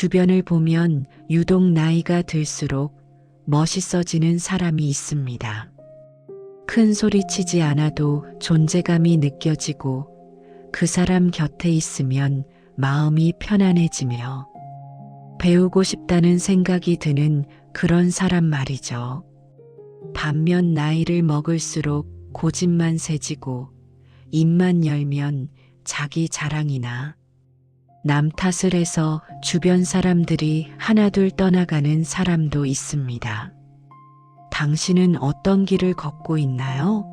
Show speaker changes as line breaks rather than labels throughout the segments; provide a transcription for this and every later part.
주변을 보면 유독 나이가 들수록 멋있어지는 사람이 있습니다. 큰 소리치지 않아도 존재감이 느껴지고 그 사람 곁에 있으면 마음이 편안해지며 배우고 싶다는 생각이 드는 그런 사람 말이죠. 반면 나이를 먹을수록 고집만 세지고 입만 열면 자기 자랑이나 남 탓을 해서 주변 사람들이 하나둘 떠나가는 사람도 있습니다. 당신은 어떤 길을 걷고 있나요?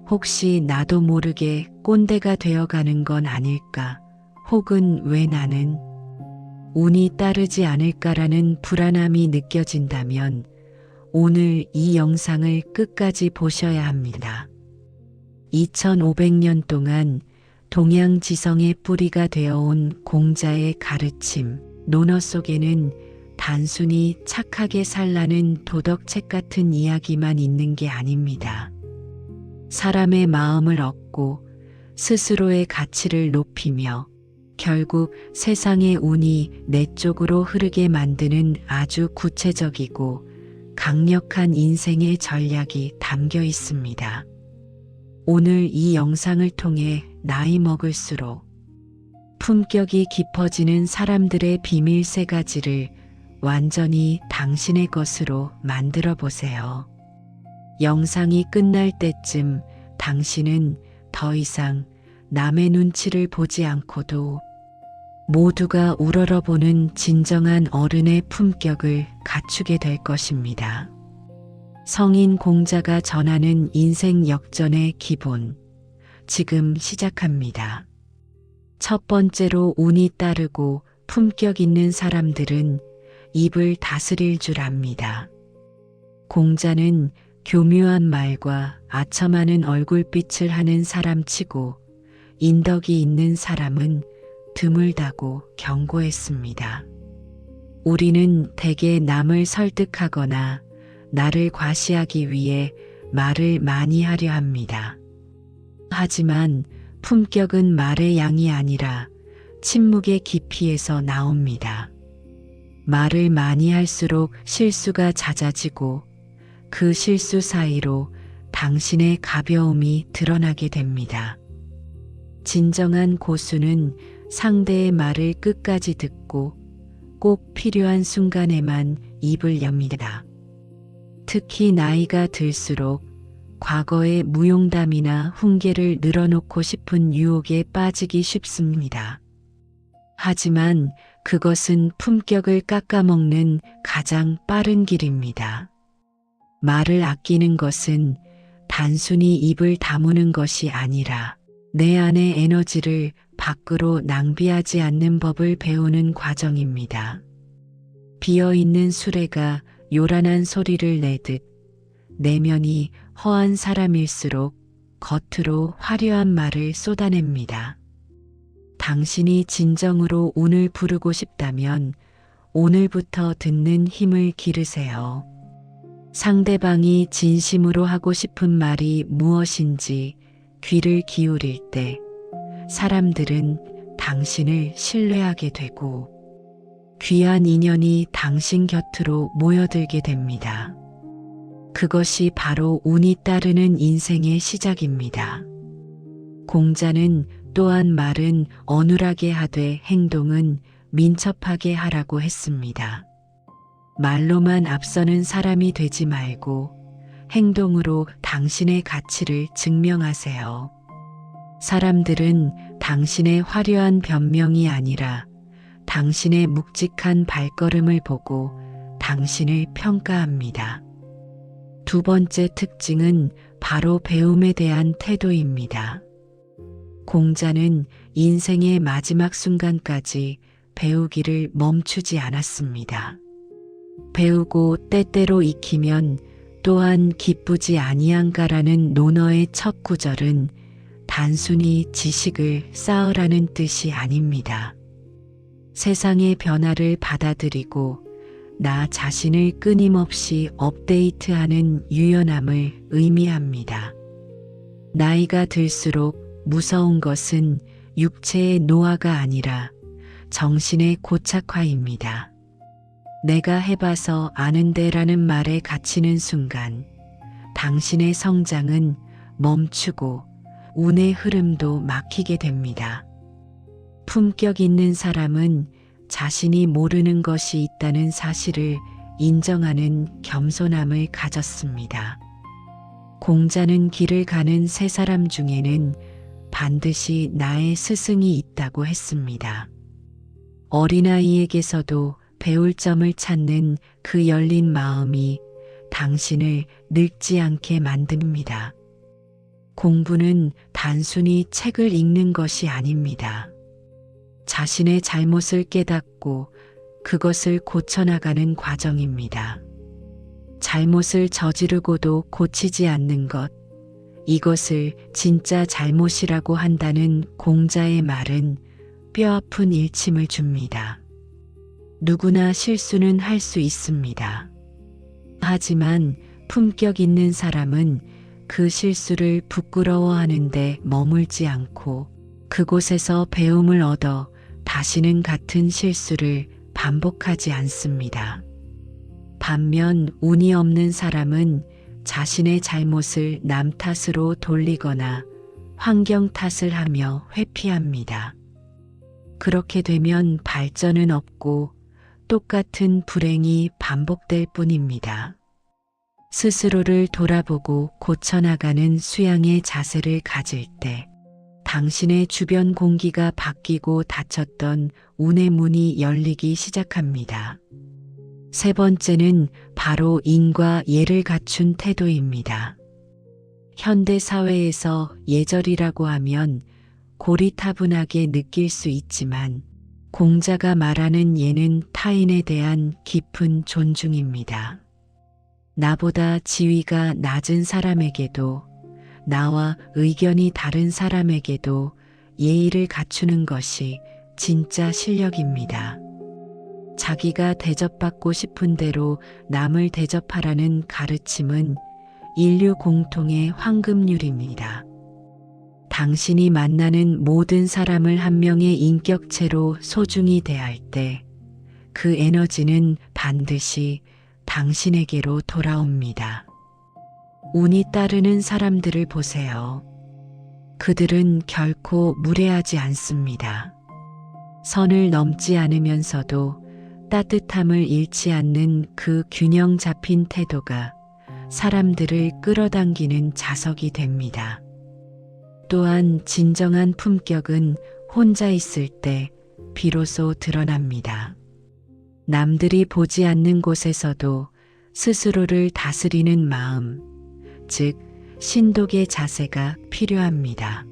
혹시 나도 모르게 꼰대가 되어가는 건 아닐까? 혹은 왜 나는 운이 따르지 않을까라는 불안함이 느껴진다면 오늘 이 영상을 끝까지 보셔야 합니다. 2500년 동안 동양지성의 뿌리가 되어온 공자의 가르침, 논어 속에는 단순히 착하게 살라는 도덕책 같은 이야기만 있는 게 아닙니다. 사람의 마음을 얻고 스스로의 가치를 높이며 결국 세상의 운이 내 쪽으로 흐르게 만드는 아주 구체적이고 강력한 인생의 전략이 담겨 있습니다. 오늘 이 영상을 통해 나이 먹을수록 품격이 깊어지는 사람들의 비밀 3가지를 완전히 당신의 것으로 만들어 보세요. 영상이 끝날 때쯤 당신은 더 이상 남의 눈치를 보지 않고도 모두가 우러러보는 진정한 어른의 품격을 갖추게 될 것입니다. 성인 공자가 전하는 인생 역전의 기본, 지금 시작합니다. 첫 번째로 운이 따르고 품격 있는 사람들은 입을 다스릴 줄 압니다. 공자는 교묘한 말과 아첨하는 얼굴빛을 하는 사람치고 인덕이 있는 사람은 드물다고 경고했습니다. 우리는 대개 남을 설득하거나 나를 과시하기 위해 말을 많이 하려 합니다. 하지만 품격은 말의 양이 아니라 침묵의 깊이에서 나옵니다. 말을 많이 할수록 실수가 잦아지고 그 실수 사이로 당신의 가벼움이 드러나게 됩니다. 진정한 고수는 상대의 말을 끝까지 듣고 꼭 필요한 순간에만 입을 엽니다. 특히 나이가 들수록 과거의 무용담이나 훈계를 늘어놓고 싶은 유혹에 빠지기 쉽습니다. 하지만 그것은 품격을 깎아먹는 가장 빠른 길입니다. 말을 아끼는 것은 단순히 입을 다무는 것이 아니라 내 안의 에너지를 밖으로 낭비하지 않는 법을 배우는 과정입니다. 비어있는 수레가 요란한 소리를 내듯 내면이 허한 사람일수록 겉으로 화려한 말을 쏟아냅니다. 당신이 진정으로 운을 부르고 싶다면 오늘부터 듣는 힘을 기르세요. 상대방이 진심으로 하고 싶은 말이 무엇인지 귀를 기울일 때 사람들은 당신을 신뢰하게 되고 귀한 인연이 당신 곁으로 모여들게 됩니다. 그것이 바로 운이 따르는 인생의 시작입니다. 공자는 또한 말은 어눌하게 하되 행동은 민첩하게 하라고 했습니다. 말로만 앞서는 사람이 되지 말고 행동으로 당신의 가치를 증명하세요. 사람들은 당신의 화려한 변명이 아니라 당신의 묵직한 발걸음을 보고 당신을 평가합니다. 두 번째 특징은 바로 배움에 대한 태도입니다. 공자는 인생의 마지막 순간까지 배우기를 멈추지 않았습니다. 배우고 때때로 익히면 또한 기쁘지 아니한가라는 논어의 첫 구절은 단순히 지식을 쌓으라는 뜻이 아닙니다. 세상의 변화를 받아들이고 나 자신을 끊임없이 업데이트하는 유연함을 의미합니다. 나이가 들수록 무서운 것은 육체의 노화가 아니라 정신의 고착화입니다. 내가 해봐서 아는데라는 말에 갇히는 순간 당신의 성장은 멈추고 운의 흐름도 막히게 됩니다. 품격 있는 사람은 자신이 모르는 것이 있다는 사실을 인정하는 겸손함을 가졌습니다. 공자는 길을 가는 세 사람 중에는 반드시 나의 스승이 있다고 했습니다. 어린아이에게서도 배울 점을 찾는 그 열린 마음이 당신을 늙지 않게 만듭니다. 공부는 단순히 책을 읽는 것이 아닙니다. 자신의 잘못을 깨닫고 그것을 고쳐나가는 과정입니다. 잘못을 저지르고도 고치지 않는 것, 이것을 진짜 잘못이라고 한다는 공자의 말은 뼈아픈 일침을 줍니다. 누구나 실수는 할 수 있습니다. 하지만 품격 있는 사람은 그 실수를 부끄러워하는데 머물지 않고 그곳에서 배움을 얻어 다시는 같은 실수를 반복하지 않습니다. 반면 운이 없는 사람은 자신의 잘못을 남 탓으로 돌리거나 환경 탓을 하며 회피합니다. 그렇게 되면 발전은 없고 똑같은 불행이 반복될 뿐입니다. 스스로를 돌아보고 고쳐나가는 수양의 자세를 가질 때 당신의 주변 공기가 바뀌고 닫혔던 운의 문이 열리기 시작합니다. 세 번째는 바로 인과 예를 갖춘 태도입니다. 현대 사회에서 예절이라고 하면 고리타분하게 느낄 수 있지만 공자가 말하는 예는 타인에 대한 깊은 존중입니다. 나보다 지위가 낮은 사람에게도 나와 의견이 다른 사람에게도 예의를 갖추는 것이 진짜 실력입니다. 자기가 대접받고 싶은 대로 남을 대접하라는 가르침은 인류 공통의 황금률입니다. 당신이 만나는 모든 사람을 한 명의 인격체로 소중히 대할 때 그 에너지는 반드시 당신에게로 돌아옵니다. 운이 따르는 사람들을 보세요. 그들은 결코 무례하지 않습니다. 선을 넘지 않으면서도 따뜻함을 잃지 않는 그 균형 잡힌 태도가 사람들을 끌어당기는 자석이 됩니다. 또한 진정한 품격은 혼자 있을 때 비로소 드러납니다. 남들이 보지 않는 곳에서도 스스로를 다스리는 마음, 즉 신독의 자세가 필요합니다.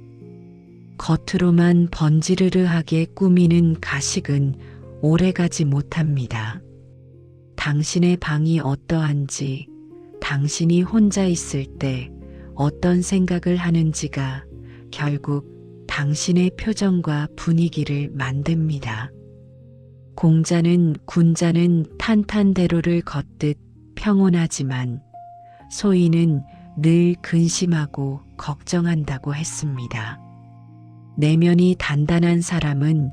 겉으로만 번지르르하게 꾸미는 가식은 오래가지 못합니다. 당신의 방이 어떠한지, 당신이 혼자 있을 때 어떤 생각을 하는지가 결국 당신의 표정과 분위기를 만듭니다. 공자는 군자는 탄탄대로를 걷듯 평온하지만 소인은 늘 근심하고 걱정한다고 했습니다. 내면이 단단한 사람은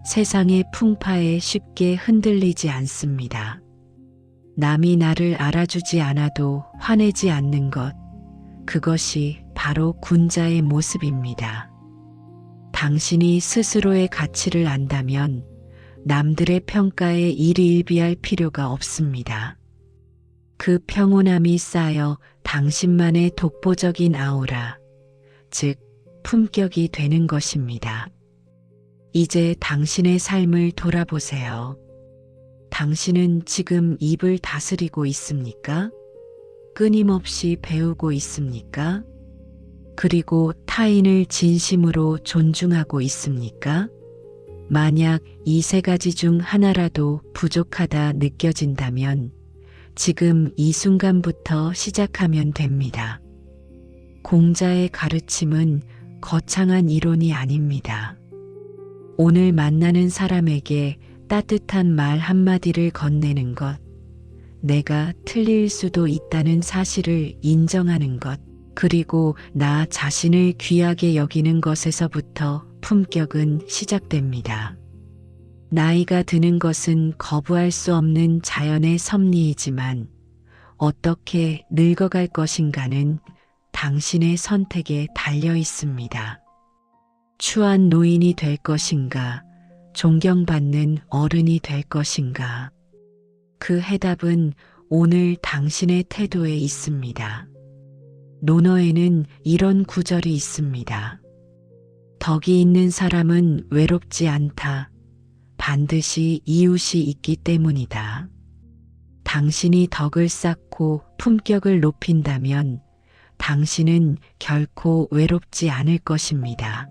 세상의 풍파에 쉽게 흔들리지 않습니다. 남이 나를 알아주지 않아도 화내지 않는 것, 그것이 바로 군자의 모습입니다. 당신이 스스로의 가치를 안다면 남들의 평가에 일희일비할 필요가 없습니다. 그 평온함이 쌓여 당신만의 독보적인 아우라, 즉 품격이 되는 것입니다. 이제 당신의 삶을 돌아보세요. 당신은 지금 입을 다스리고 있습니까? 끊임없이 배우고 있습니까? 그리고 타인을 진심으로 존중하고 있습니까? 만약 이 세 가지 중 하나라도 부족하다 느껴진다면 지금 이 순간부터 시작하면 됩니다. 공자의 가르침은 거창한 이론이 아닙니다. 오늘 만나는 사람에게 따뜻한 말 한마디를 건네는 것, 내가 틀릴 수도 있다는 사실을 인정하는 것, 그리고 나 자신을 귀하게 여기는 것에서부터 품격은 시작됩니다. 나이가 드는 것은 거부할 수 없는 자연의 섭리이지만 어떻게 늙어갈 것인가는 당신의 선택에 달려 있습니다. 추한 노인이 될 것인가, 존경받는 어른이 될 것인가. 그 해답은 오늘 당신의 태도에 있습니다. 논어에는 이런 구절이 있습니다. 덕이 있는 사람은 외롭지 않다. 반드시 이웃이 있기 때문이다. 당신이 덕을 쌓고 품격을 높인다면 당신은 결코 외롭지 않을 것입니다.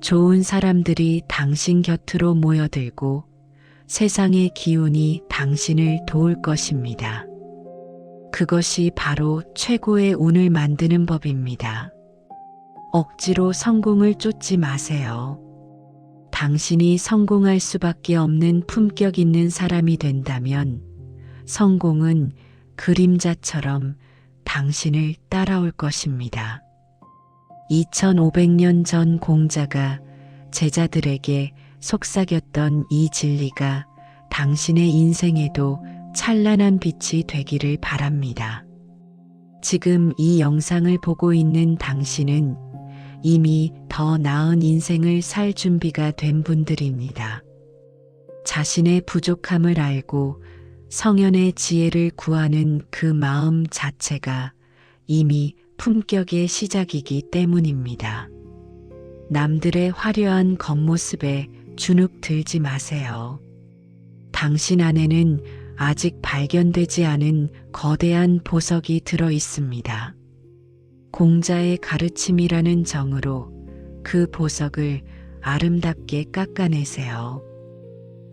좋은 사람들이 당신 곁으로 모여들고 세상의 기운이 당신을 도울 것입니다. 그것이 바로 최고의 운을 만드는 법입니다. 억지로 성공을 쫓지 마세요. 당신이 성공할 수밖에 없는 품격 있는 사람이 된다면 성공은 그림자처럼 당신을 따라올 것입니다. 2500년 전 공자가 제자들에게 속삭였던 이 진리가 당신의 인생에도 찬란한 빛이 되기를 바랍니다. 지금 이 영상을 보고 있는 당신은 이미 더 나은 인생을 살 준비가 된 분들입니다. 자신의 부족함을 알고 성현의 지혜를 구하는 그 마음 자체가 이미 품격의 시작이기 때문입니다. 남들의 화려한 겉모습에 주눅 들지 마세요. 당신 안에는 아직 발견되지 않은 거대한 보석이 들어 있습니다. 공자의 가르침이라는 정으로 그 보석을 아름답게 깎아내세요.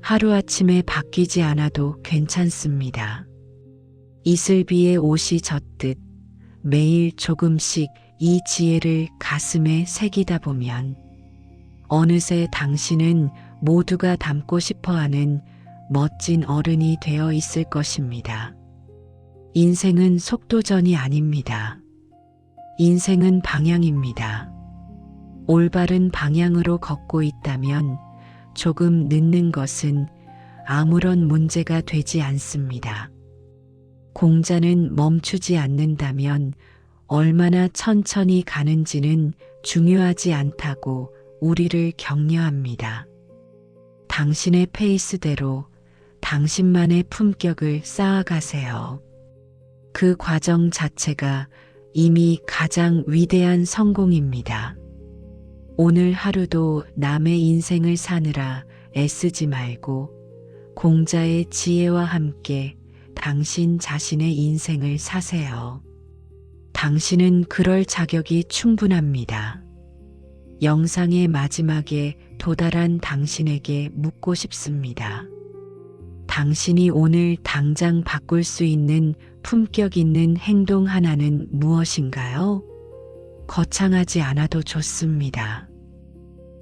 하루아침에 바뀌지 않아도 괜찮습니다. 이슬비의 옷이 젖듯 매일 조금씩 이 지혜를 가슴에 새기다 보면 어느새 당신은 모두가 닮고 싶어하는 멋진 어른이 되어 있을 것입니다. 인생은 속도전이 아닙니다. 인생은 방향입니다. 올바른 방향으로 걷고 있다면 조금 늦는 것은 아무런 문제가 되지 않습니다. 공자는 멈추지 않는다면 얼마나 천천히 가는지는 중요하지 않다고 우리를 격려합니다. 당신의 페이스대로 당신만의 품격을 쌓아가세요. 그 과정 자체가 이미 가장 위대한 성공입니다. 오늘 하루도 남의 인생을 사느라 애쓰지 말고 공자의 지혜와 함께 당신 자신의 인생을 사세요. 당신은 그럴 자격이 충분합니다. 영상의 마지막에 도달한 당신에게 묻고 싶습니다. 당신이 오늘 당장 바꿀 수 있는 품격 있는 행동 하나는 무엇인가요? 거창하지 않아도 좋습니다.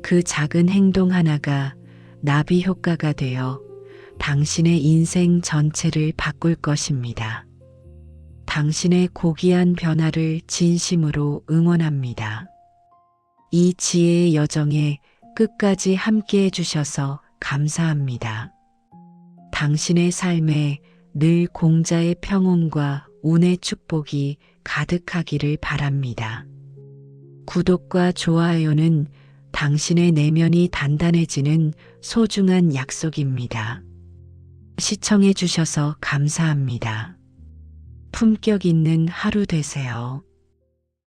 그 작은 행동 하나가 나비 효과가 되어 당신의 인생 전체를 바꿀 것입니다. 당신의 고귀한 변화를 진심으로 응원합니다. 이 지혜의 여정에 끝까지 함께 해주셔서 감사합니다. 당신의 삶에 늘 공자의 평온과 운의 축복이 가득하기를 바랍니다. 구독과 좋아요는 당신의 내면이 단단해지는 소중한 약속입니다. 시청해 주셔서 감사합니다. 품격 있는 하루 되세요.